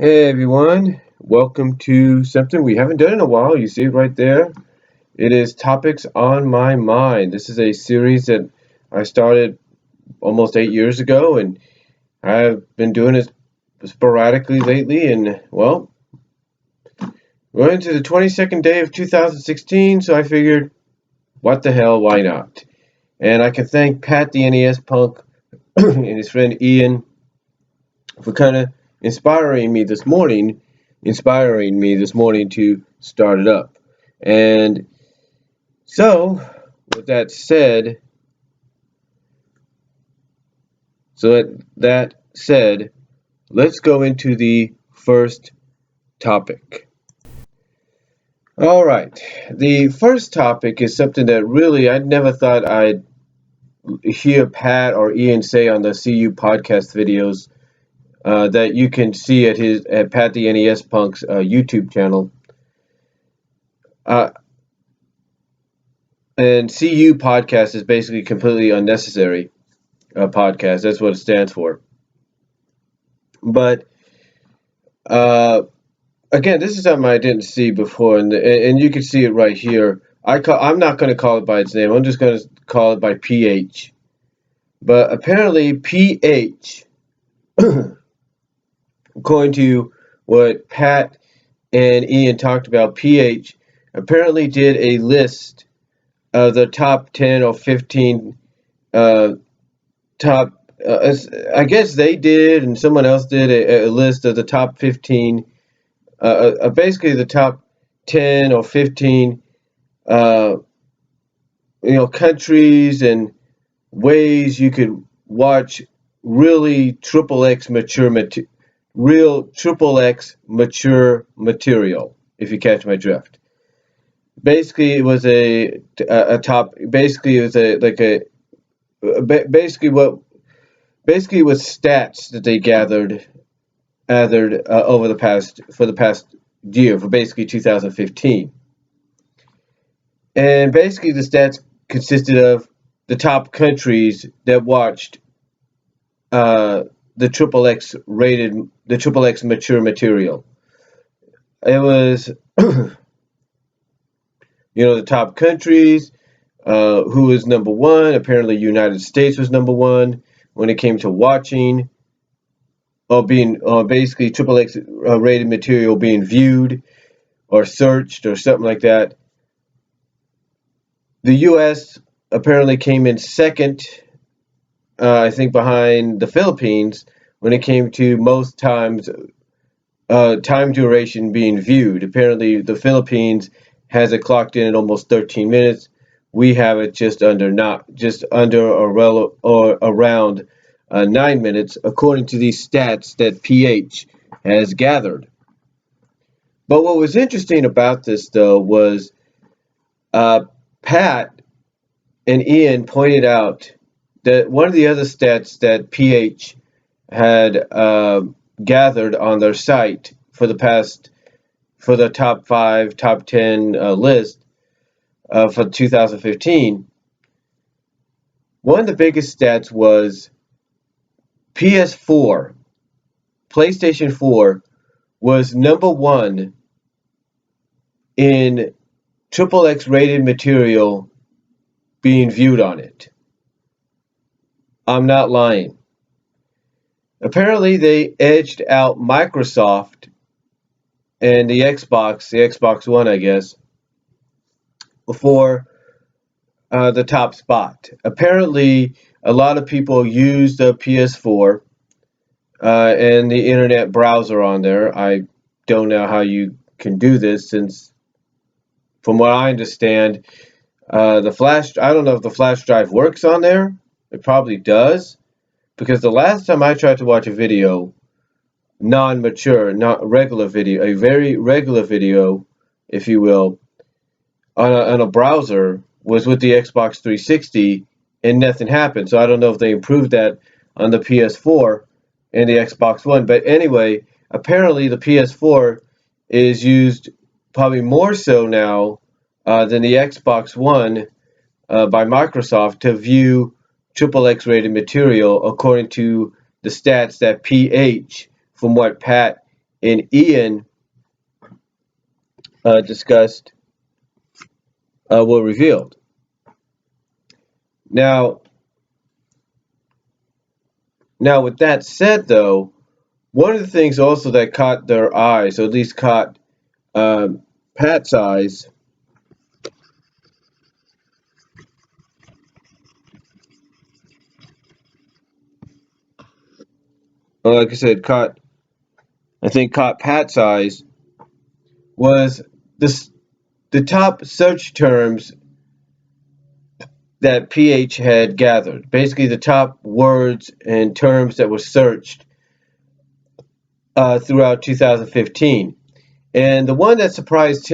Hey everyone, welcome to something we haven't done in a while. You see it right there. It is Topics on My Mind. This is a series that I started almost 8 years ago, and I've been doing it sporadically lately. And well, we're into the 22nd day of 2016, so I figured, what the hell, why not? And I can thank Pat the NES Punk and his friend Ian for kind of inspiring me this morning to start it up. And so, with that said, let's go into the first topic. All right, the first topic is something that really I never thought I'd hear Pat or Ian say on the CU podcast videos that you can see at Pat the NES Punk's YouTube channel. And CU podcast is basically completely unnecessary podcast. That's what it stands for. But again, this is something I didn't see before, and you can see it right here. I'm not going to call it by its name. I'm just going to call it by PH. But apparently, PH, according to what Pat and Ian talked about, PH apparently did a list of the top 10 or 15 top. I guess they did, and someone else did a list of the top 15. Basically the top 10 or 15 countries and ways you could watch really triple X mature material, if you catch my drift. Basically it was a top, basically it was basically it was stats that they gathered over the past year, for basically 2015. And basically the stats consisted of the top countries that watched the triple X mature material. It was the top countries, who was number one. Apparently United States was number one when it came to watching or being basically triple X rated material being viewed or searched or something like that. The U.S. apparently came in second, I think, behind the Philippines when it came to most times time duration being viewed. Apparently the Philippines has it clocked in at almost 13 minutes. We have it just under or around 9 minutes, according to these stats that PH has gathered. But what was interesting about this, though, was Pat and Ian pointed out that one of the other stats that PH had gathered on their site for the top 5, top 10 list for 2015, one of the biggest stats was PS4, PlayStation 4 was number one in triple X rated material being viewed on it. I'm not lying. Apparently they edged out Microsoft and the Xbox One, I guess, for the top spot. Apparently a lot of people use the PS4 and the internet browser on there. I don't know how you can do this, since from what I understand, I don't know if the flash drive works on there. It probably does, because the last time I tried to watch a video, non-mature, not regular video, a very regular video, if you will, on a browser, was with the Xbox 360, and nothing happened. So I don't know if they improved that on the PS4 and the Xbox One. But anyway, apparently the PS4 is used probably more so now than the Xbox One by Microsoft to view triple X rated material, according to the stats that PH, from what Pat and Ian discussed were revealed. Now, with that said, though, one of the things also that caught their eyes, or at least caught Pat's eyes, like I said, caught Pat's eyes, was this the top search terms that PH had gathered. Basically, the top words and terms that were searched throughout 2015. And the one that surprised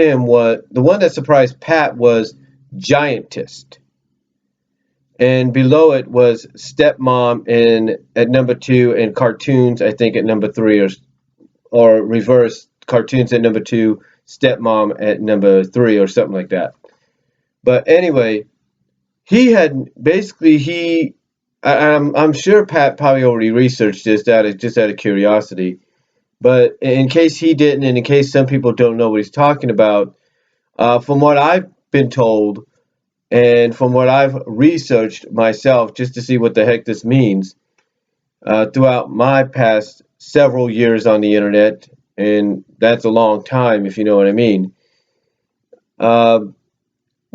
Pat was giantist. And below it was stepmom at number 2 and cartoons, I think, at number 3, or reverse, cartoons at number 2, stepmom at number 3, or something like that. But anyway, I'm sure Pat probably already researched this just out of curiosity. But in case he didn't, and in case some people don't know what he's talking about, from what I've been told, and from what I've researched myself, just to see what the heck this means, throughout my past several years on the internet, and that's a long time if you know what I mean.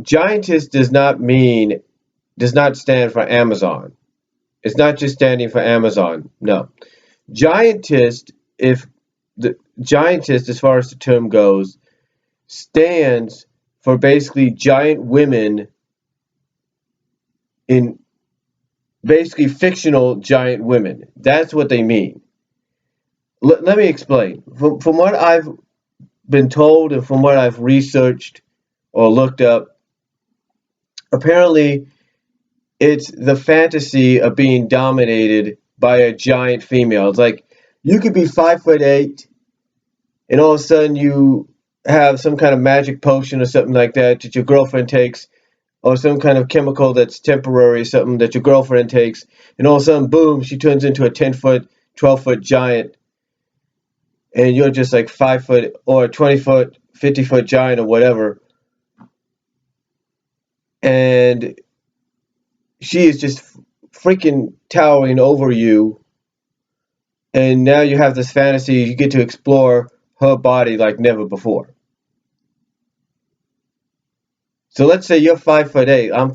Giantess does not stand for Amazon. It's not just standing for Amazon. No. Giantess, as far as the term goes, stands for basically giant women, in basically fictional giant women. That's what they mean. Let me explain. From what I've been told and from what I've researched or looked up, apparently it's the fantasy of being dominated by a giant female. It's like you could be 5'8", and all of a sudden you have some kind of magic potion or something like that your girlfriend takes, or some kind of chemical that's temporary, something that your girlfriend takes, and all of a sudden, boom, she turns into a 10-foot, 12-foot giant, and you're just like 5 foot or 20-foot, 50-foot giant or whatever, and she is just freaking towering over you, and now you have this fantasy, you get to explore her body like never before. So let's say you're 5'8", I'm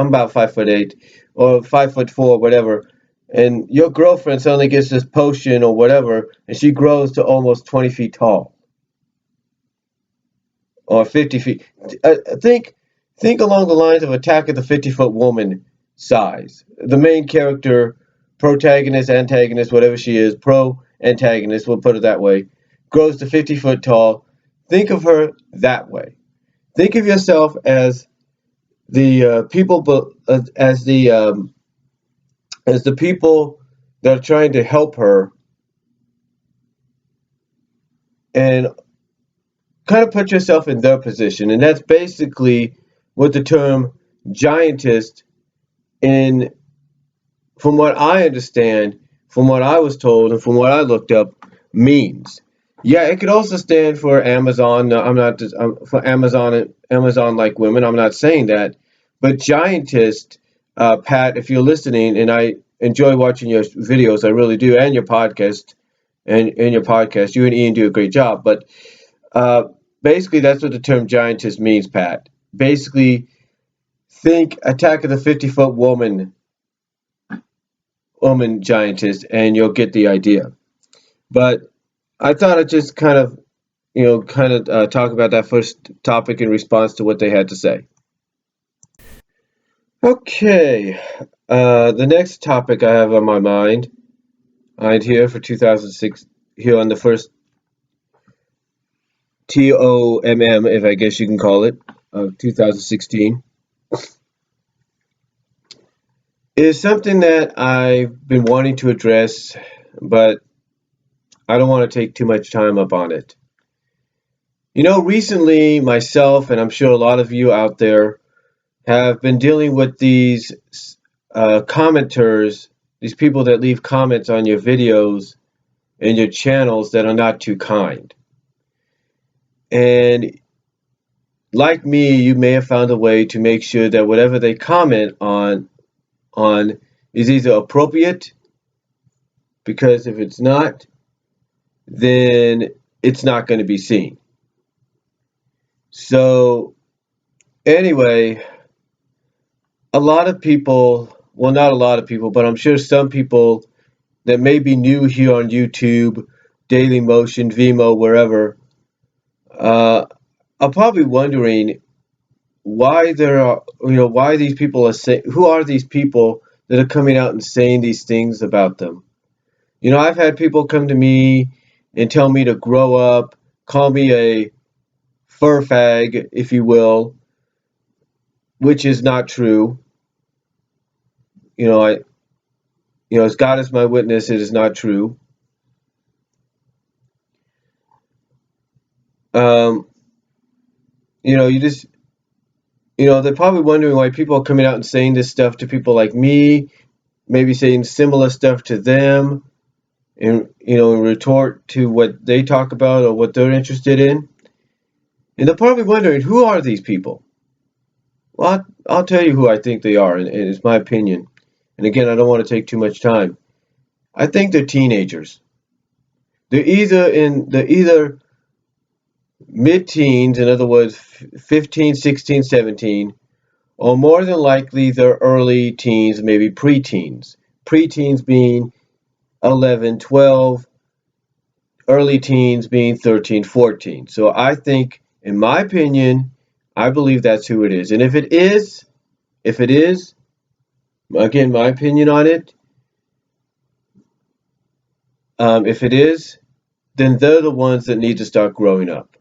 about 5'8", or 5'4", whatever, and your girlfriend suddenly gets this potion or whatever, and she grows to almost 20 feet tall, or 50 feet. Think along the lines of Attack of the 50-Foot Woman size. The main character, protagonist, antagonist, whatever she is, pro-antagonist, we'll put it that way, grows to 50 foot tall. Think of her that way. Think of yourself as the people, as the people that are trying to help her, and kind of put yourself in their position. And that's basically what the term giantess, from what I understand, from what I was told, and from what I looked up, means. Yeah, it could also stand for Amazon. No, I'm not for Amazon-like women. I'm not saying that, but giantess, Pat, if you're listening, and I enjoy watching your videos, I really do, and your podcast, you and Ian do a great job. But basically, that's what the term giantess means, Pat. Basically, think Attack of the 50-Foot Woman giantess, and you'll get the idea. But I thought I'd just kind of talk about that first topic in response to what they had to say. Okay, the next topic I have on my mind, here for 2006, here on the first TOMM, if I guess you can call it, of 2016, is something that I've been wanting to address, but I don't want to take too much time up on it. Recently, myself, and I'm sure a lot of you out there, have been dealing with these commenters, these people that leave comments on your videos in your channels that are not too kind. And like me, you may have found a way to make sure that whatever they comment on is either appropriate, because if it's not, then it's not going to be seen. So anyway, a lot of people, well, not a lot of people, but I'm sure some people that may be new here on YouTube, Daily Motion, Vimeo, wherever, are probably wondering why there are, why these people are saying, who are these people that are coming out and saying these things about them? I've had people come to me and tell me to grow up, call me a fur fag, if you will, which is not true. I, as God is my witness, it is not true. Um, you just, they're probably wondering why people are coming out and saying this stuff to people like me, maybe saying similar stuff to them, and in retort to what they talk about or what they're interested in. And they're probably wondering, who are these people? Well, I'll tell you who I think they are, and it's my opinion. And again, I don't want to take too much time. I think they're teenagers. They're either mid-teens, in other words, 15, 16, 17, or more than likely they're early teens, maybe preteens. Preteens being 11, 12, early teens being 13, 14. So I think, in my opinion, I believe that's who it is. And if it is, again, my opinion on it, if it is, then they're the ones that need to start growing up.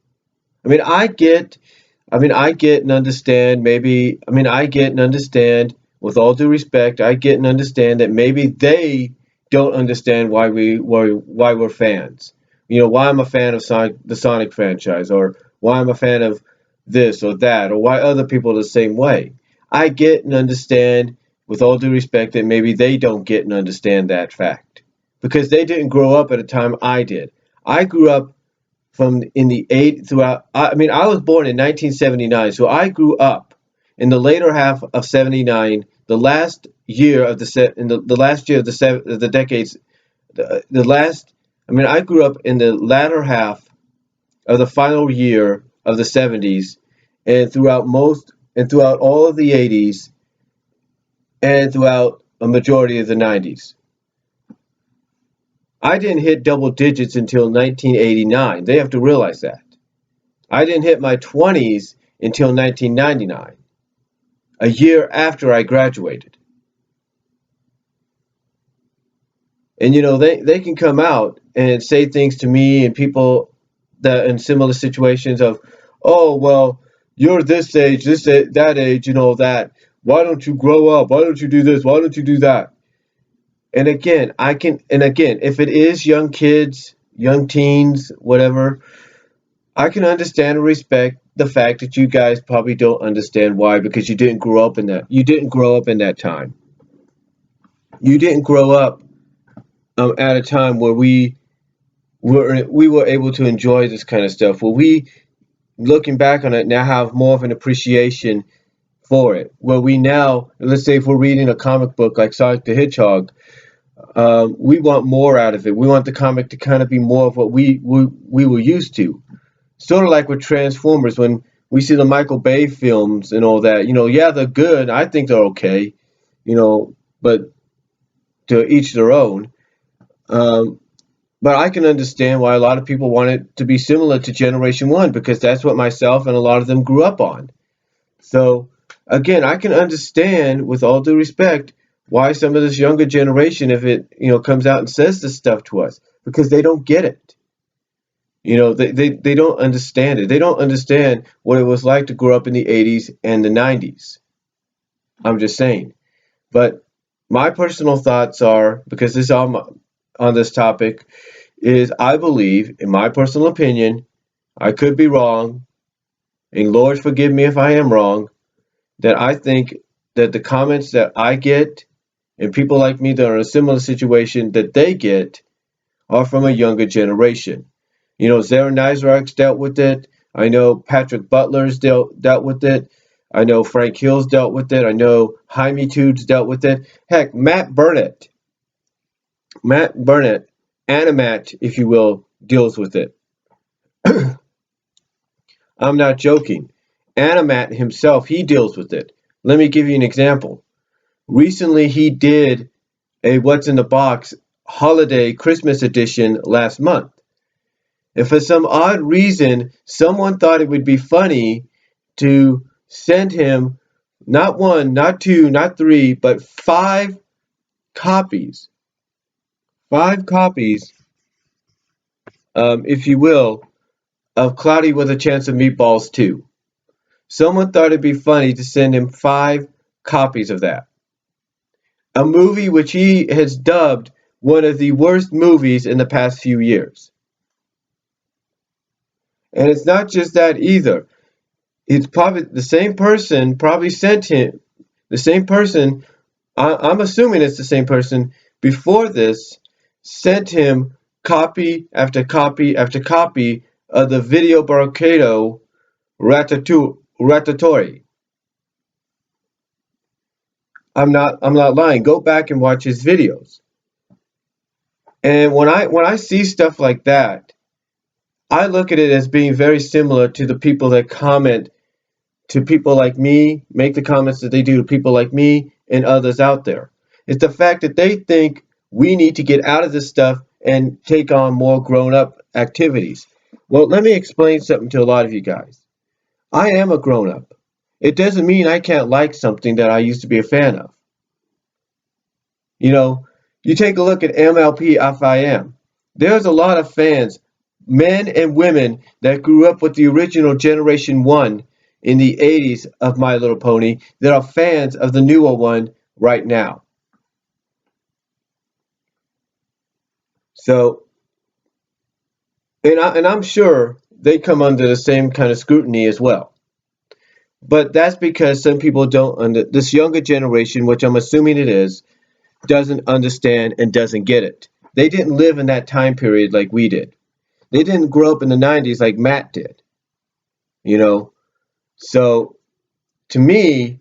I mean, I get and understand, with all due respect, I get and understand that maybe they don't understand why we're fans. Why I'm a fan of the Sonic franchise, or why I'm a fan of this or that, or why other people are the same way. I get and understand, with all due respect, that maybe they don't get and understand that fact, because they didn't grow up at a time I did. I grew up from in the eight throughout. I was born in 1979, so I grew up in the later half of '79, the last year of the last year of the decades, the last. I grew up in the latter half of the final year of the '70s, and throughout all of the '80s, and throughout a majority of the '90s. I didn't hit double digits until 1989. They have to realize that. I didn't hit my 20s until 1999, a year after I graduated. And they can come out and say things to me and people that in similar situations of, oh, well, you're this age, that age, that. Why don't you grow up? Why don't you do this? Why don't you do that? And again, if it is young kids, young teens, whatever, I can understand and respect the fact that you guys probably don't understand why, because you didn't grow up in that. You didn't grow up in that time. You didn't grow up at a time where we were able to enjoy this kind of stuff. Where we, looking back on it now, have more of an appreciation for it. Where we now, let's say, if we're reading a comic book like Sonic the Hedgehog, we want more out of it. We want the comic to kind of be more of what we were used to. Sort of like with Transformers, when we see the Michael Bay films and all that. Yeah, they're good. I think they're okay. But to each their own. But I can understand why a lot of people want it to be similar to Generation 1, because that's what myself and a lot of them grew up on. So, again, I can understand, with all due respect, why some of this younger generation, if it comes out and says this stuff to us, because they don't get it. They don't understand it. They don't understand what it was like to grow up in the 80s and the 90s. I'm just saying. But my personal thoughts are, because this is on this topic, is I believe, in my personal opinion, I could be wrong, and Lord forgive me if I am wrong, that I think that the comments that I get and people like me that are in a similar situation that they get are from a younger generation. Zara Nizrak's dealt with it. I know Patrick Butler's dealt with it. I know Frank Hill's dealt with it. I know Jaime Tude's dealt with it. Heck, Matt Burnett, Animat, if you will, deals with it. I'm not joking. Animat himself, he deals with it. Let me give you an example. Recently, he did a What's in the Box holiday Christmas edition last month. And for some odd reason, someone thought it would be funny to send him not one, not two, not three, but five copies. Five copies, if you will, of Cloudy with a Chance of Meatballs 2. Someone thought it'd be funny to send him five copies of that. A movie which he has dubbed one of the worst movies in the past few years. And it's not just that either. It's probably the same person probably sent him, the same person, I'm assuming it's the same person before this, sent him copy after copy after copy of the Video Barcado Ratatouille. I'm not lying. Go back and watch his videos. And when I see stuff like that, I look at it as being very similar to the people that comment to people like me, make the comments that they do to people like me and others out there. It's the fact that they think we need to get out of this stuff and take on more grown up activities. Well, let me explain something to a lot of you guys. I am a grown up. It doesn't mean I can't like something that I used to be a fan of. You know, you take a look at MLP FIM. There's a lot of fans, men and women, that grew up with the original Generation 1 in the 80s of My Little Pony that are fans of the newer one right now. So, and I'm sure they come under the same kind of scrutiny as well. But that's because some people this younger generation, which I'm assuming it is, doesn't understand and doesn't get it. They didn't live in that time period like we did. They didn't grow up in the 90s like Matt did. So to me,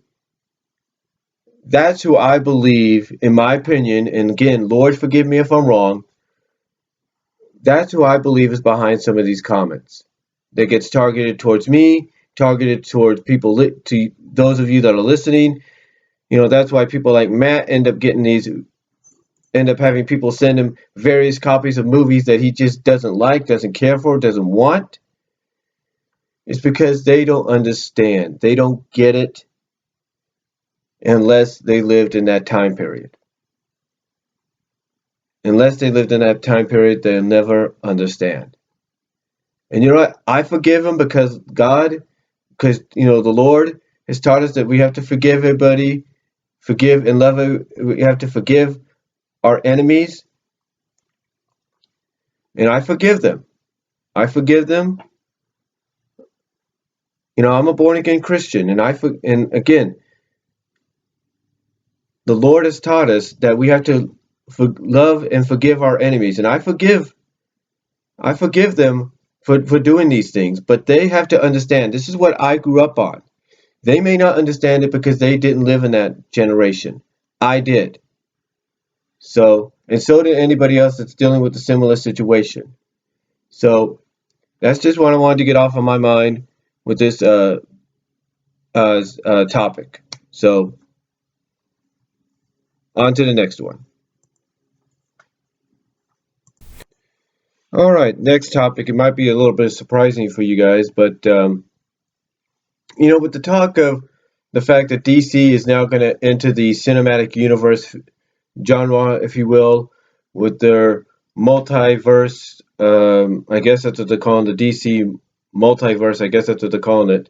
that's who I believe, in my opinion, and again, Lord forgive me if I'm wrong, that's who I believe is behind some of these comments. That gets targeted towards me, targeted towards people, to those of you that are listening. That's why people like Matt end up having people send him various copies of movies that he just doesn't like, doesn't care for, doesn't want. It's because they don't understand. They don't get it unless they lived in that time period. Unless they lived in that time period, they'll never understand. And you know what? I forgive them because the Lord has taught us that we have to forgive everybody, forgive and love. We have to forgive our enemies. And I forgive them. I'm a born again Christian, and again, the Lord has taught us that we have to love and forgive our enemies, and I forgive them for doing these things, but they have to understand this is what I grew up on. They may not understand it because they didn't live in that generation. I did. So did anybody else that's dealing with a similar situation. So that's just what I wanted to get off of my mind with this topic. So on to the next one. All right, next topic. It might be a little bit surprising for you guys, but with the talk of the fact that DC is now going to enter the cinematic universe genre, if you will, with their multiverse. I guess that's what they're calling the DC multiverse. I guess that's what they're calling it.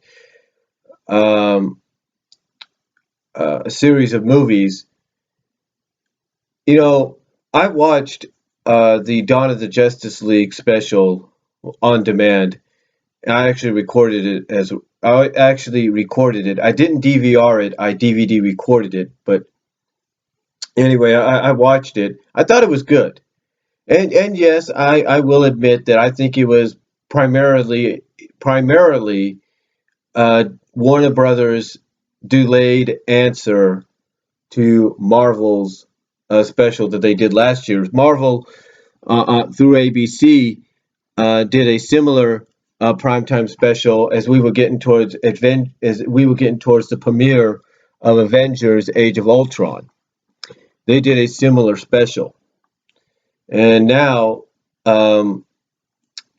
A series of movies. I watched the Dawn of the Justice League special on demand. I actually recorded it I didn't DVR it. I DVD recorded it. But anyway, I watched it. I thought it was good. And yes, I will admit that I think it was primarily Warner Brothers' delayed answer to Marvel's special that they did last year. Marvel through ABC did a similar primetime special as we were getting towards the premiere of Avengers: Age of Ultron. They did a similar special, and now um,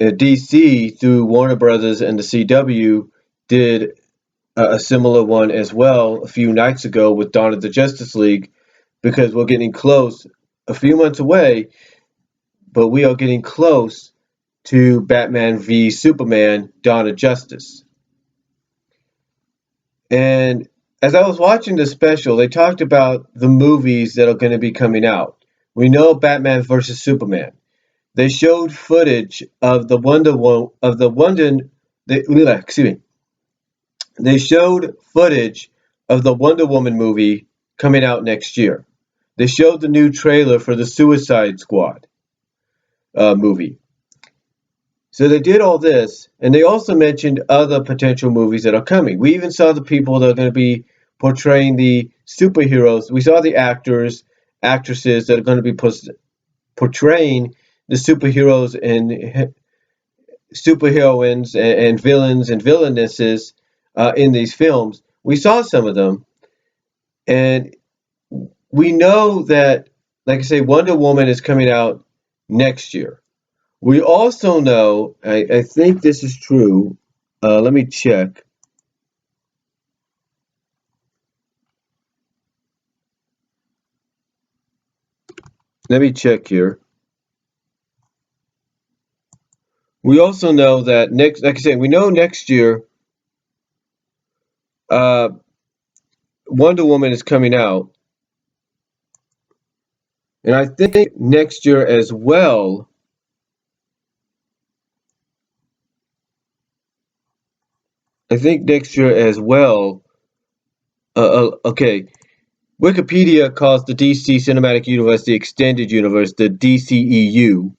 DC through Warner Brothers and the CW did a similar one as well a few nights ago with Dawn of the Justice League, because we're getting close, a few months away, but we are getting close to Batman v Superman: Dawn of Justice. And as I was watching the special, they talked about the movies that are going to be coming out. We know Batman versus Superman. They showed footage of the Wonder Woman of the Wonder. Excuse me. They showed footage of the Wonder Woman movie coming out next year. They showed the new trailer for the Suicide Squad movie. So they did all this, and they also mentioned other potential movies that are coming. We even saw the people that are going to be portraying the superheroes. We saw the actresses that are going to be portraying the superheroes and superheroines and villains and villainesses in these films. We saw some of them, and we know that, like I say, Wonder Woman is coming out next year. We also know, I think this is true. Let me check. Let me check here. We also know that like I said, we know next year uh, Wonder Woman is coming out, and I think next year as well. I think next year as well. Okay, Wikipedia calls the DC Cinematic Universe the Extended Universe, the DCEU,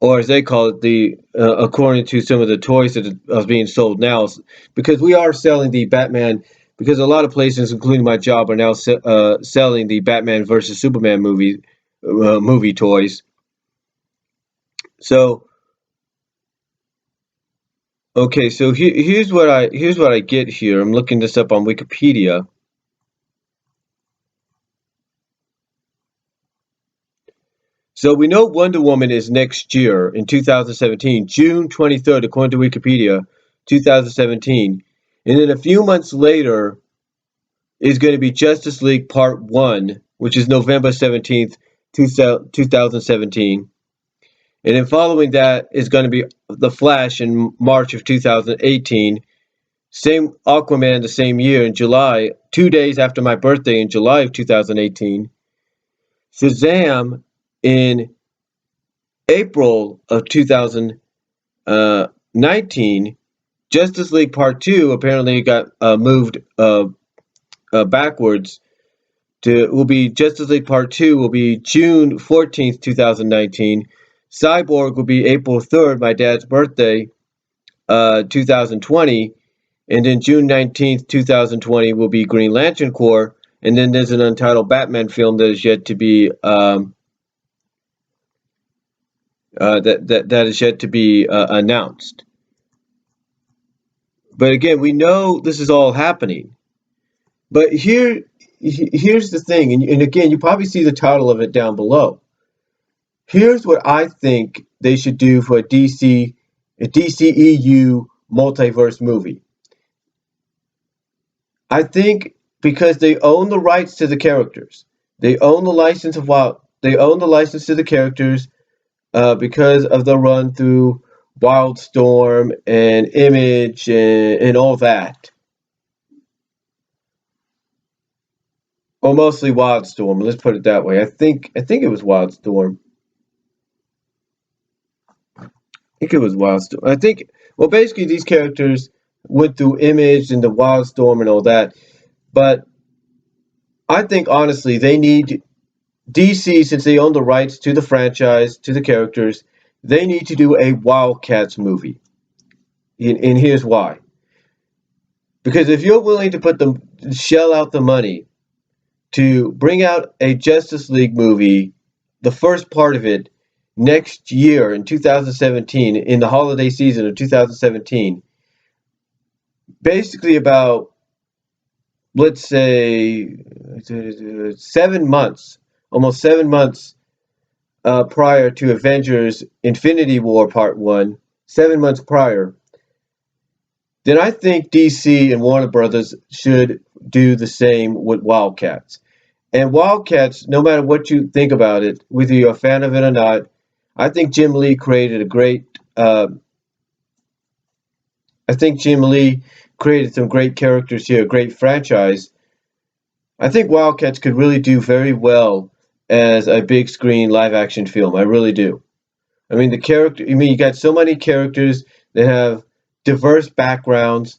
or as they call it, the according to some of the toys that are being sold now, because we are selling the Batman. Because a lot of places, including my job, are now selling the Batman versus Superman movie toys. So okay, so here's what I get here. I'm looking this up on Wikipedia. So we know Wonder Woman is next year in 2017, June 23rd, according to Wikipedia, 2017. And then a few months later is going to be Justice League Part 1, which is November 17th, 2017. And then following that is going to be The Flash in March of 2018. Same Aquaman the same year in July, 2 days after my birthday in July of 2018. Shazam in April of 2019. Justice League Part 2 apparently got moved backwards. Will be Justice League Part 2 will be June 14th, 2019. Cyborg will be April 3rd, my dad's birthday, 2020. And then June 19th, 2020 will be Green Lantern Corps. And then there's an untitled Batman film that is yet to be that is yet to be announced. But again, we know this is all happening. But here's the thing, and again, you probably see the title of it down below. Here's what I think they should do for a DCEU multiverse movie. I think because they own the rights to the characters, they own the license they own the license to the characters because of the run through Wildstorm and Image and all that. Or mostly Wildstorm. Let's put it that way. I think it was Wildstorm. I think it was Wildstorm. Basically these characters went through Image and the Wildstorm and all that. But I think honestly DC, since they own the rights to the franchise, to the characters, they need to do a Wildcats movie. And here's why. Because if you're willing to shell out the money to bring out a Justice League movie, the first part of it, next year in 2017, in the holiday season of 2017, basically about, let's say, 7 months, almost 7 months prior to Avengers Infinity War Part 1, 7 months prior, then I think DC and Warner Brothers should do the same with Wildcats. And Wildcats, no matter what you think about it, whether you're a fan of it or not, I think Jim Lee created a great. I think Jim Lee created some great characters here, a great franchise. I think Wildcats could really do very well as a big screen live action film. I really do. I mean, the character. I mean, you got so many characters that have diverse backgrounds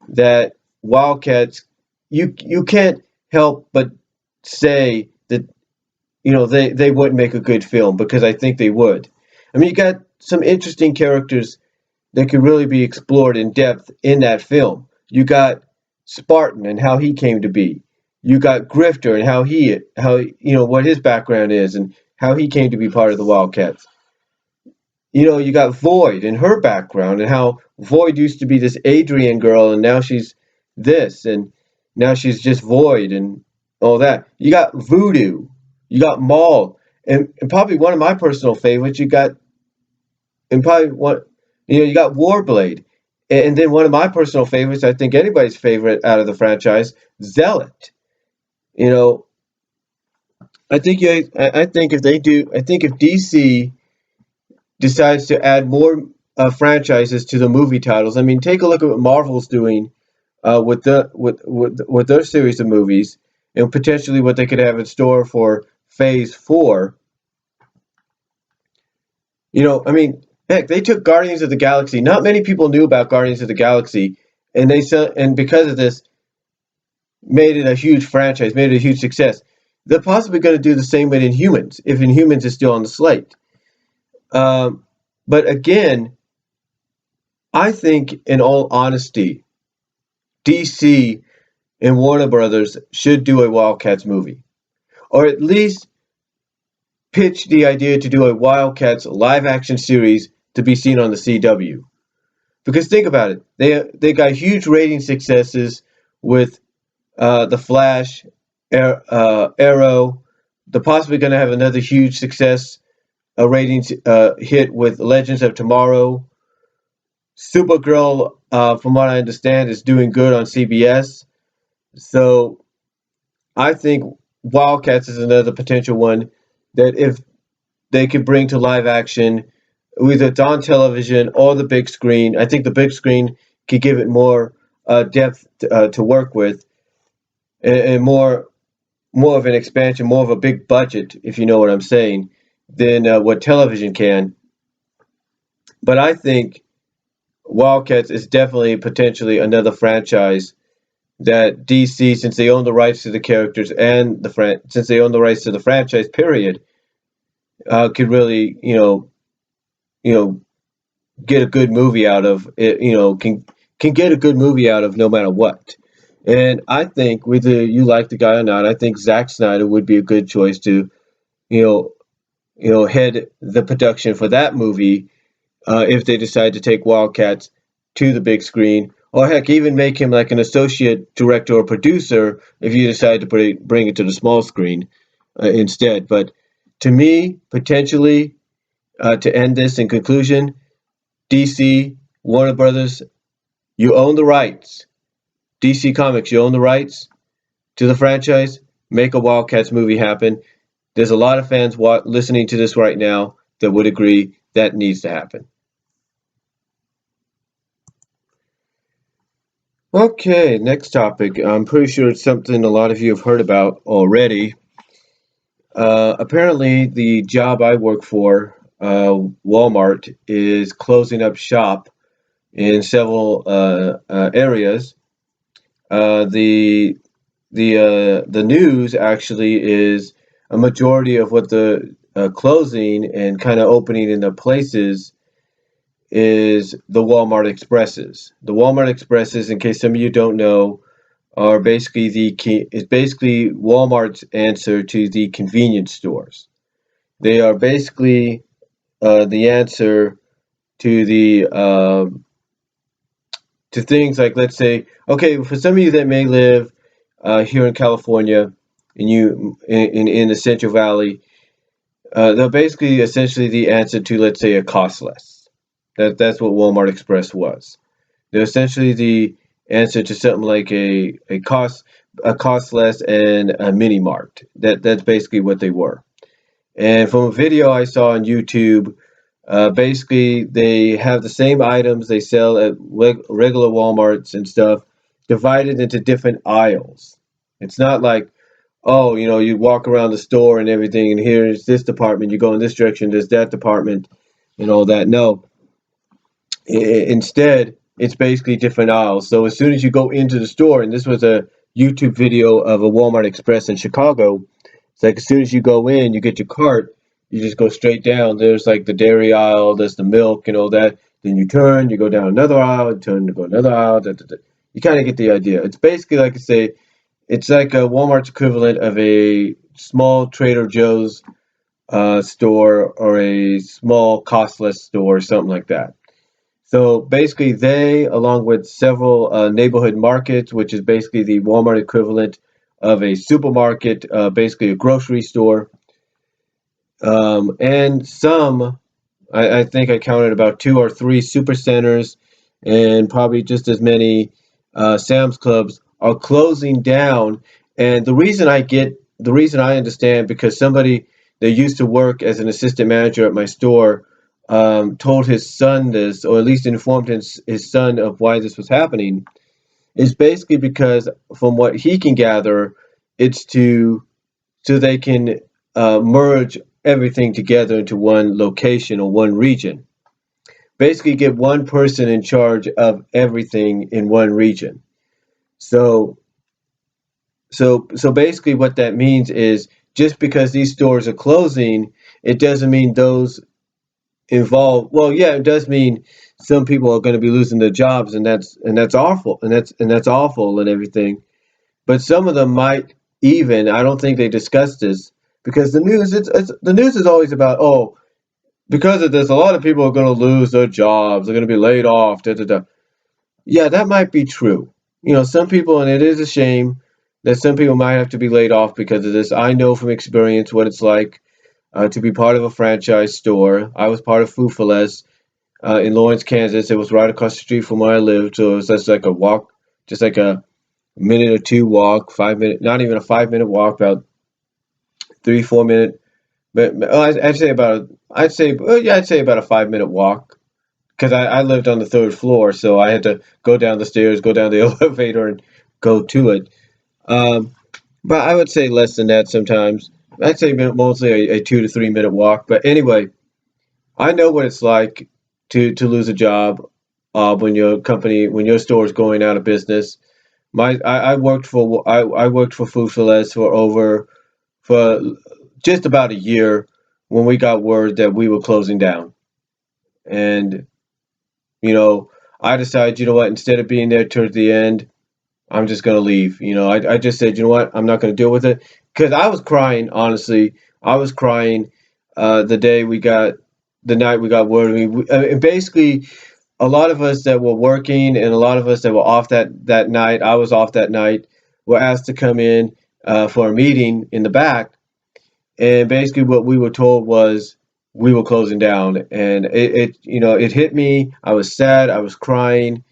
that Wildcats. You can't help but say that they would make a good film because I think they would. I mean, you got some interesting characters that could really be explored in depth in that film. You got Spartan and how he came to be. You got Grifter and how what his background is and how he came to be part of the Wildcats. You got Void and her background and how Void used to be this Adrian girl and now she's this and now she's just Void and all that. You got Voodoo, you got Maul, and probably one of my personal favorites. You got and probably one, you got Warblade, and then one of my personal favorites. I think anybody's favorite out of the franchise, Zealot. You know, I think if they do, I think if DC decides to add more franchises to the movie titles. I mean, take a look at what Marvel's doing with their series of movies, and potentially what they could have in store for Phase 4. I mean, heck, they took Guardians of the Galaxy. Not many people knew about Guardians of the Galaxy, and because of this, made it a huge franchise, made it a huge success. They're possibly going to do the same with Inhumans, if Inhumans is still on the slate. Um, but again, I think, in all honesty, DC and Warner Brothers should do a Wildcats movie, or at least pitch the idea to do a Wildcats live action series to be seen on the CW. Because think about it, they got huge rating successes with the Flash, Arrow. They're possibly going to have another huge success, a ratings hit with Legends of Tomorrow. Supergirl, from what I understand, is doing good on CBS. So I think Wildcats is another potential one that if they could bring to live action, either on television or the big screen. I think the big screen could give it more depth to work with, and more of an expansion, more of a big budget, if you know what I'm saying, than what television can. But I think Wildcats is definitely potentially another franchise that DC, since they own the rights to the characters and since they own the rights to the franchise, period, could really, you know, get a good movie out of it. Can get a good movie out of no matter what. And I think whether you like the guy or not, I think Zack Snyder would be a good choice to, you know, head the production for that movie if they decide to take Wildcats to the big screen, or heck, even make him like an associate director or producer if you decide to bring it to the small screen instead. But to me, potentially, to end this in conclusion, DC, Warner Brothers, you own the rights. DC Comics, you own the rights to the franchise. Make a Wildcats movie happen. There's a lot of fans listening to this right now that would agree that needs to happen. Okay, next topic. I'm pretty sure it's something a lot of you have heard about already. Apparently, the job I work for, Walmart, is closing up shop in several areas. The news actually is a majority of what the closing and kind of opening in the places is the Walmart Expresses. The Walmart Expresses, in case some of you don't know, are basically is basically Walmart's answer to the convenience stores. They are basically the answer to the to things like, let's say, okay, for some of you that may live here in California, and you in the Central Valley, they're basically essentially the answer to, let's say, a costless. That's what Walmart Express was. They're essentially the answer to something like a cost less and a mini mart. That's basically what they were. And from a video I saw on YouTube, basically they have the same items they sell at regular Walmarts and stuff, divided into different aisles. It's not like, oh, you walk around the store and everything, and here's this department, you go in this direction, there's that department, and all that. No, instead, it's basically different aisles. So as soon as you go into the store, and this was a YouTube video of a Walmart Express in Chicago, it's like as soon as you go in, you get your cart, you just go straight down. There's like the dairy aisle, there's the milk and all that. Then you turn, you go down another aisle, turn to go another aisle. Da, da, da. You kind of get the idea. It's basically like I say, it's like a Walmart's equivalent of a small Trader Joe's store or a small costless store or something like that. So basically, they, along with several neighborhood markets, which is basically the Walmart equivalent of a supermarket, basically a grocery store, and some, I think I counted about two or three super centers, and probably just as many Sam's Clubs are closing down. And the reason I understand, because somebody that used to work as an assistant manager at my store told his son this, or at least informed his son of why this was happening, is basically because, from what he can gather, it's so they can merge everything together into one location or one region. Basically, get one person in charge of everything in one region. So, so basically, what that means is, just because these stores are closing, it doesn't mean those involved. Well, yeah, it does mean some people are going to be losing their jobs, and that's awful, and that's awful and everything. But some of them might even. I don't think they discussed this, because the news is always about, oh, because of this, a lot of people are going to lose their jobs. They're going to be laid off. Da, da, da. Yeah, that might be true. Some people, and it is a shame that some people might have to be laid off because of this. I know from experience what it's like to be part of a franchise store. I was part of Food for Less in Lawrence, Kansas. It was right across the street from where I lived, so it was just like a walk, just like a minute or two walk, 5 minute, not even a 5 minute walk, about 3 4 minute. But I'd say about a 5 minute walk, because I lived on the third floor, so I had to go down the stairs, go down the elevator, and go to it. Um, but I would say less than that sometimes. I'd say mostly a 2 to 3 minute walk. But anyway, I know what it's like to lose a job when your store is going out of business. I worked for Food for Less for just about a year when we got word that we were closing down. And you know, I decided, what, instead of being there towards the end, I'm just gonna leave. I just said, what, I'm not gonna deal with it, because I was crying. Honestly, I was crying the day the night we got word. And basically, a lot of us that were working and a lot of us that were off that night. I was off that night. Were asked to come in for a meeting in the back, and basically what we were told was we were closing down, and it hit me. I was sad. I was crying.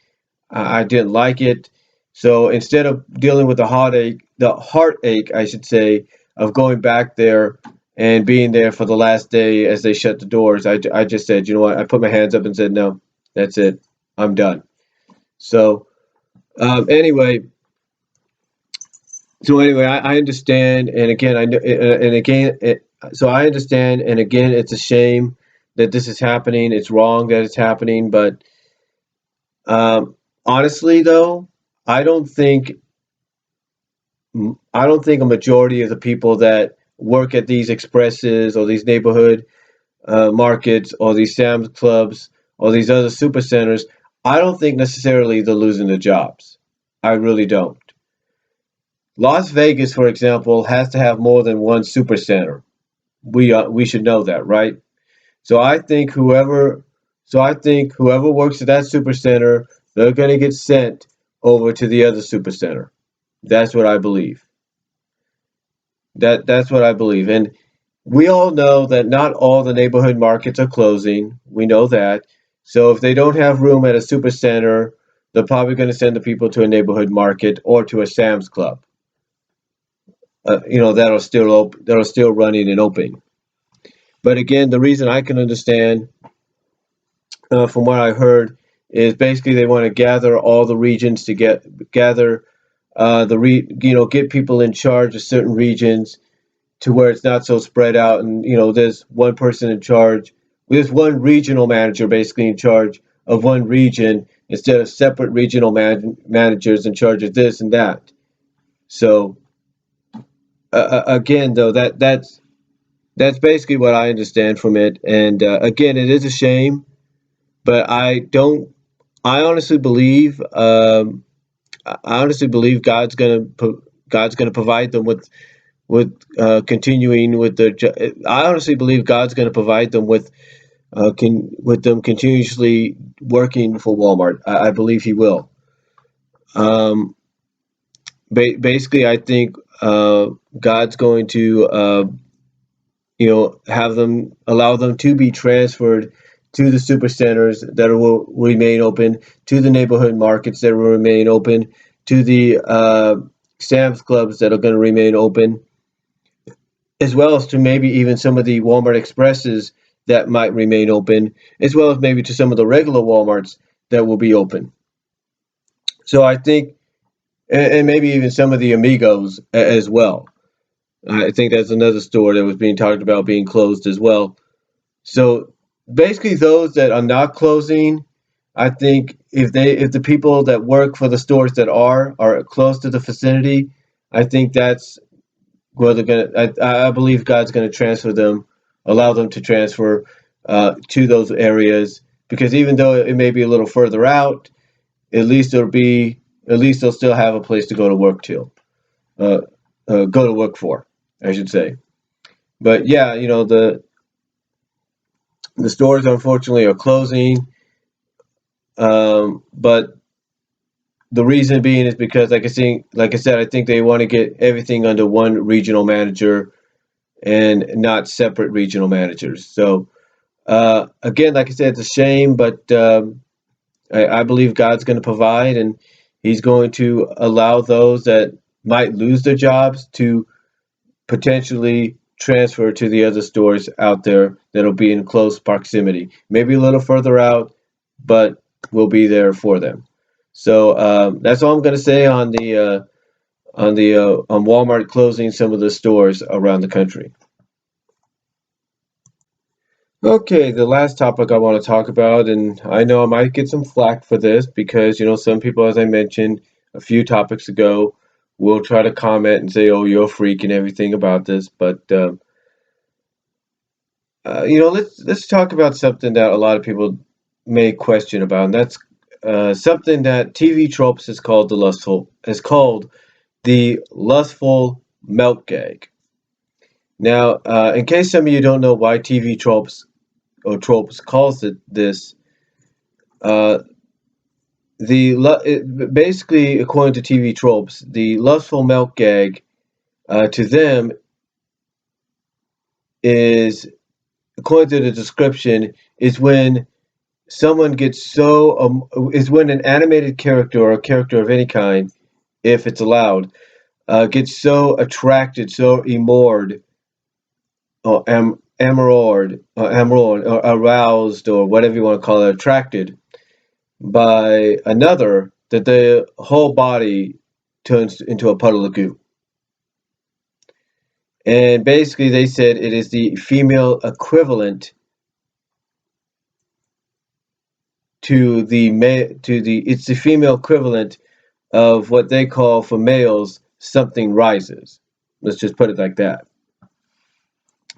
I didn't like it. So instead of dealing with the heartache, I should say, of going back there and being there for the last day as they shut the doors, I just said, you know what? I put my hands up and said, no, that's it. I'm done. So anyway, I understand, and again, I know, and again, so I understand, and again, it's a shame that this is happening. It's wrong that it's happening, but honestly, though, I don't think I don't think a majority of the people that work at these expresses or these neighborhood markets or these Sam's Clubs or these other super centers, I don't think necessarily they're losing their jobs. I really don't. Las Vegas, for example, has to have more than one super center. We should know that, right? So I think whoever so I think whoever works at that super center, they're going to get sent over to the other super center. That's what I believe. That's what I believe. And we all know that not all the neighborhood markets are closing. We know that. So if they don't have room at a super center, they're probably going to send the people to a neighborhood market or to a Sam's Club. That are still running and open. But again, the reason I can understand, from what I heard, is basically they want to gather all the regions to gather get people in charge of certain regions to where it's not so spread out, and there's one person in charge. There's one regional manager basically in charge of one region instead of separate regional managers in charge of this and that. So again, though, that's basically what I understand from it. And again, it is a shame, but I honestly believe. I honestly believe God's gonna provide them with continuing with I honestly believe God's going to provide them with them continuously working for Walmart. I believe He will. Um, Basically, I think God's going to have them allow them to be transferred to the super centers that will remain open, to the neighborhood markets that will remain open, to the Sam's Clubs that are going to remain open, as well as to maybe even some of the Walmart Expresses that might remain open, as well as maybe to some of the regular Walmarts that will be open. So I think, and maybe even some of the Amigos as well. I think that's another store that was being talked about being closed as well. So basically, those that are not closing, I think if the people that work for the stores that are close to the vicinity, I think that's well, they're gonna. I believe God's gonna transfer them, allow them to transfer to those areas because even though it may be a little further out, at least at least they'll still have a place to go to work uh, go to work for, I should say. But yeah, the stores unfortunately are closing. But the reason being is because, like I said, I think they want to get everything under one regional manager and not separate regional managers. So again, like I said, it's a shame, but I believe God's going to provide, and He's going to allow those that might lose their jobs to potentially transfer to the other stores out there that'll be in close proximity, maybe a little further out, but will be there for them. So that's all I'm going to say on on Walmart closing some of the stores around the country. Okay, the last topic I want to talk about, and I know I might get some flack for this because, some people, as I mentioned a few topics ago, will try to comment and say, "Oh, you're a freak" and everything about this. But let's talk about something that a lot of people may question about, and that's something that TV tropes is called the lustful milk gag. Now, in case some of you don't know why TV tropes calls it this, uh, basically, according to TV tropes, the lustful milk gag to them is, according to the description, is when someone gets so is when an animated character or a character of any kind, if it's allowed, gets so attracted, so enamored, or emerald, or aroused, or whatever you want to call it, attracted by another, that the whole body turns into a puddle of goo. And basically, they said it is the female equivalent it's the female equivalent of what they call for males something rises. Let's just put it like that.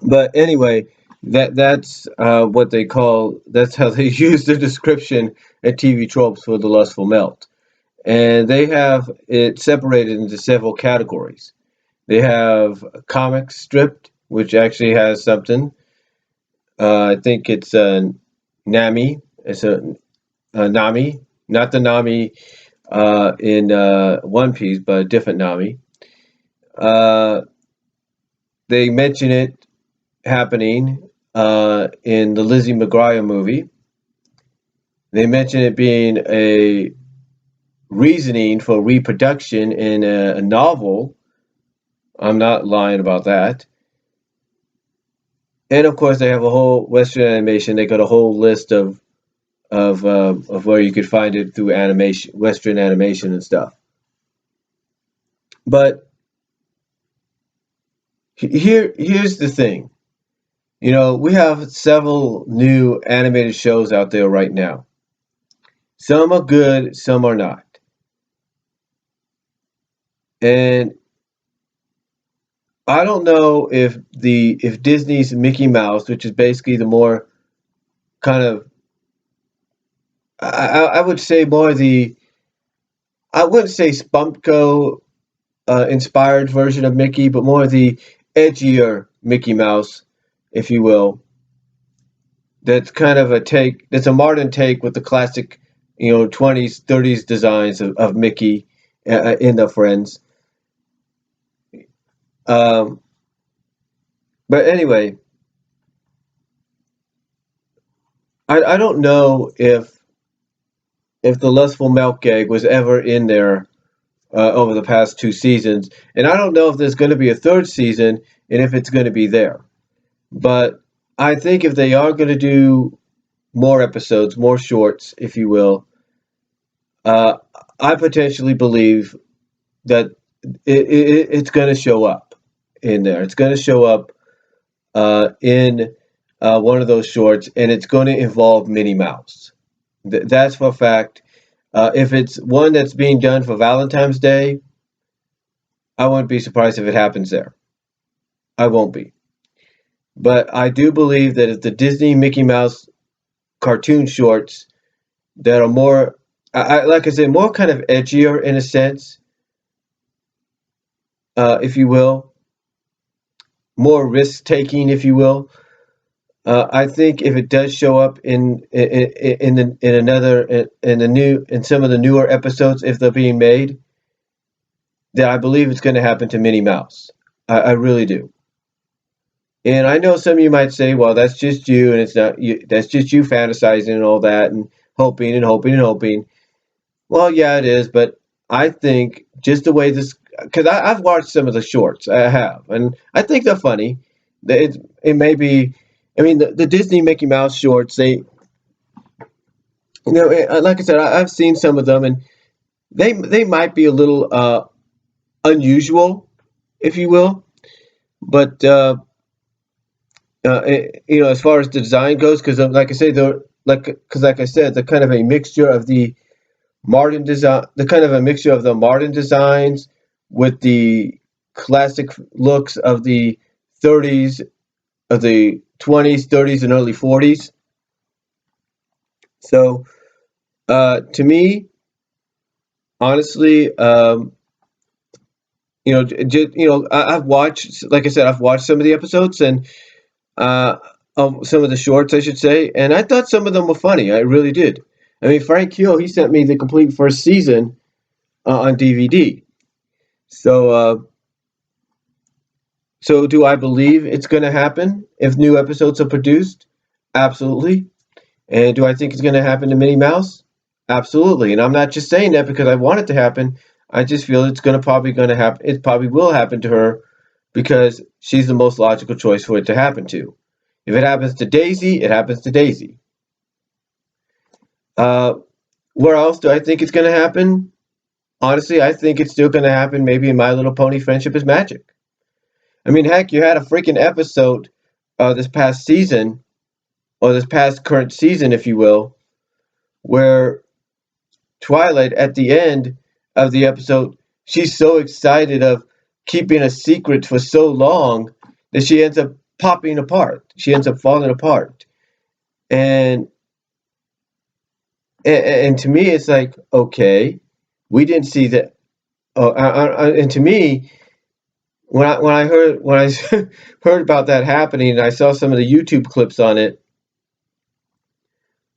But anyway, that's what they call. That's how they use the description at TV tropes for the lustful melt, and they have it separated into several categories. They have comic stripped, which actually has something. I think it's Nami. It's a Nami, not the Nami in One Piece, but a different Nami. Uh, they mention it happening in the Lizzie McGuire movie. They mention it being a reasoning for reproduction in a novel. I'm not lying about that. And of course, they have a whole Western animation. They got a whole list of where you could find it through animation, Western animation and stuff. But here's the thing. You know, we have several new animated shows out there right now. Some are good, some are not. And I don't know if Disney's Mickey Mouse, which is basically the more kind of I would say more the I wouldn't say Spunko inspired version of Mickey, but more the edgier Mickey Mouse, if you will. That's kind of a take. That's a modern take with the classic, 20s, 30s designs of Mickey in the Friends. Um, but anyway, I don't know if the lustful milk gag was ever in there over the past two seasons, and I don't know if there's going to be a third season and if it's going to be there. But I think if they are going to do more episodes, more shorts, if you will, uh, I potentially believe that it's going to show up in there. It's going to show up in one of those shorts, and it's going to involve Minnie Mouse. That's for a fact. If it's one that's being done for Valentine's Day, I wouldn't be surprised if it happens there. I won't be. But I do believe that if the Disney Mickey Mouse cartoon shorts that are more, like I said, more kind of edgier in a sense, if you will, more risk taking, if you will. I think if it does show up in another in the new in some of the newer episodes, if they're being made, then I believe it's going to happen to Minnie Mouse. I really do. And I know some of you might say, "Well, that's just you, and it's not you. That's just you fantasizing and all that, and hoping and hoping and hoping." Well, yeah, it is, but I think just the way this, because I've watched some of the shorts, I have, and I think they're funny. It may be, I mean, the Disney Mickey Mouse shorts, like I said, I've seen some of them, and they might be a little unusual, if you will, but as far as the design goes, because like I say, like I said, they're kind of a mixture of the modern design, the kind of a mixture of the modern designs with the classic looks of the 30s, of the 20s, 30s, and early 40s. So, to me, honestly, I've watched, like I said, I've watched some of the episodes and uh, of some of the shorts, I should say, and I thought some of them were funny. I really did. I mean, Frank Hill, he sent me the complete first season on DVD. So, so do I believe it's going to happen if new episodes are produced? Absolutely. And do I think it's going to happen to Minnie Mouse? Absolutely. And I'm not just saying that because I want it to happen. I just feel it's going to happen. It probably will happen to her because she's the most logical choice for it to happen to. If it happens to Daisy, it happens to Daisy. Uh, where else do I think it's going to happen? Honestly, I think it's still going to happen maybe in My Little Pony Friendship is Magic. I mean, heck, you had a freaking episode this past season, or this past current season, if you will, where Twilight, at the end of the episode, she's so excited of keeping a secret for so long that she ends up popping apart. She ends up falling apart. And and to me, it's like, okay, we didn't see that. And to me, when I heard about that happening, and I saw some of the YouTube clips on it,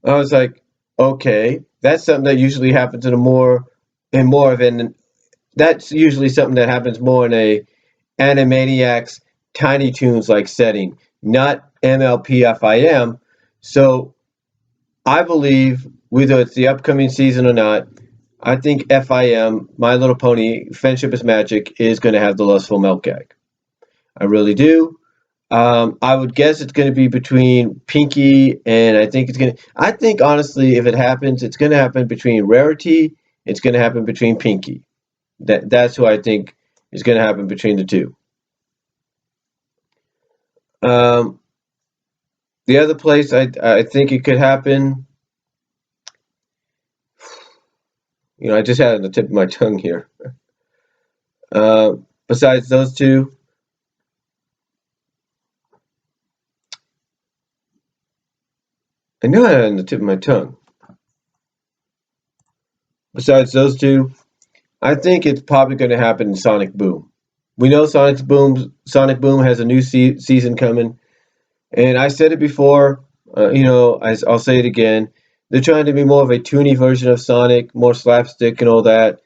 I was like, okay, that's something that usually happens in a more in more of an that's usually something that happens more in a Animaniacs Tiny Toons like setting, not MLPFIM. So I believe whether it's the upcoming season or not, I think FIM, My Little Pony, Friendship is Magic, is going to have the lustful milk egg. I really do. I would guess it's going to be between Pinky and I think it's going to. I think honestly, if it happens, it's going to happen between Rarity. It's going to happen between Pinky. That's who I think is going to happen between the two. Um, the other place I think it could happen. I just had it on the tip of my tongue here. Uh, Besides those two, I know I had it on the tip of my tongue. Besides those two, I think it's probably going to happen in Sonic Boom. We know Sonic Boom has a new season coming, and I said it before. I'll say it again. They're trying to be more of a toony version of Sonic, more slapstick and all that.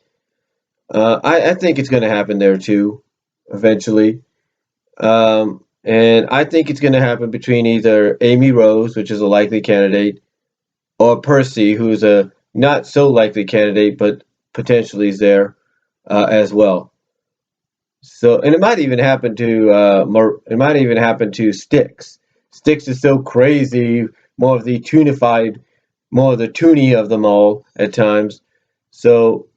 I think it's going to happen there too, eventually. And I think it's going to happen between either Amy Rose, which is a likely candidate, or Percy, who's a not so likely candidate, but potentially is there as well. So, and it might even happen to it might even happen to Styx. Styx is so crazy, more of the tunified, more of the toony of them all at times. So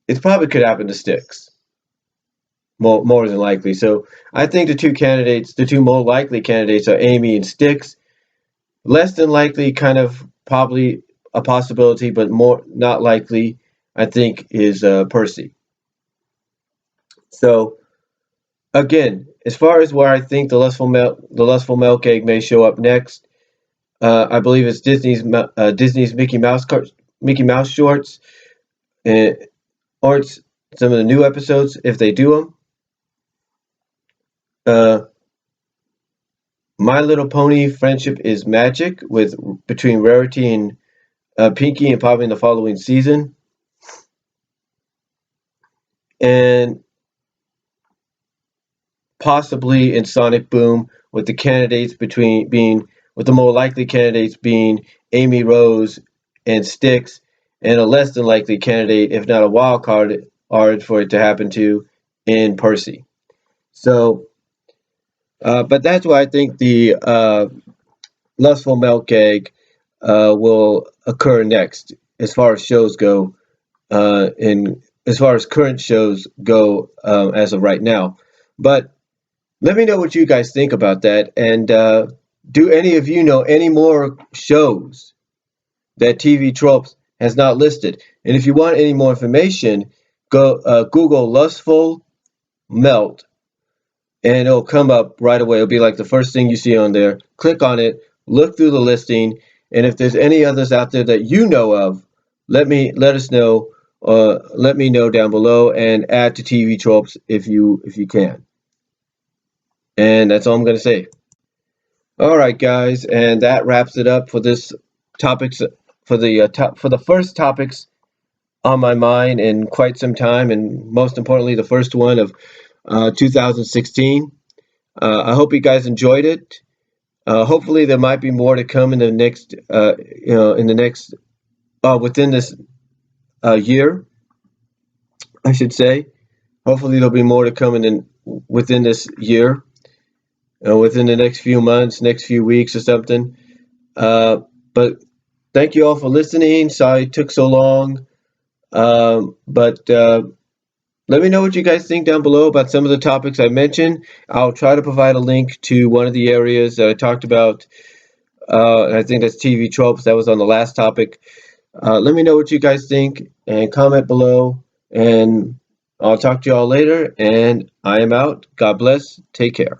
it probably could happen to Styx more than likely. So I think the two more likely candidates are Amy and Styx. Less than likely, kind of probably a possibility, but more not likely, I think, is Percy. So again, as far as where I think the lustful milk egg may show up next, I believe it's Disney's Mickey Mouse shorts, and or it's some of the new episodes if they do them. Uh, My Little Pony Friendship is Magic with between Rarity and Pinky, and probably in the following season, and possibly in Sonic Boom with the candidates between being with the more likely candidates being Amy Rose and Styx, and a less than likely candidate, if not a wild card, for it to happen to in Percy. So, but that's why I think the lustful milk egg will occur next, as far as shows go, in as far as current shows go as of right now. But let me know what you guys think about that. And do any of you know any more shows that TV Tropes has not listed? And if you want any more information, go Google Lustful Melt, and it'll come up right away. It'll be like the first thing you see on there. Click on it, look through the listing, and if there's any others out there that you know of, let us know. Let me know down below, and add to TV Tropes if you can. And that's all I'm going to say. All right, guys, and that wraps it up for this topics for the first topics on my mind in quite some time, and most importantly, the first one of 2016. I hope you guys enjoyed it. Hopefully, there might be more to come in the next, in the next within this year, I should say. Hopefully, there'll be more to come within this year. Within the next few months, next few weeks or something. But thank you all for listening. Sorry it took so long. But let me know what you guys think down below about some of the topics I mentioned. I'll try to provide a link to one of the areas that I talked about. I think that's TV tropes. That was on the last topic. Let me know what you guys think and comment below. And I'll talk to you all later. And I am out. God bless. Take care.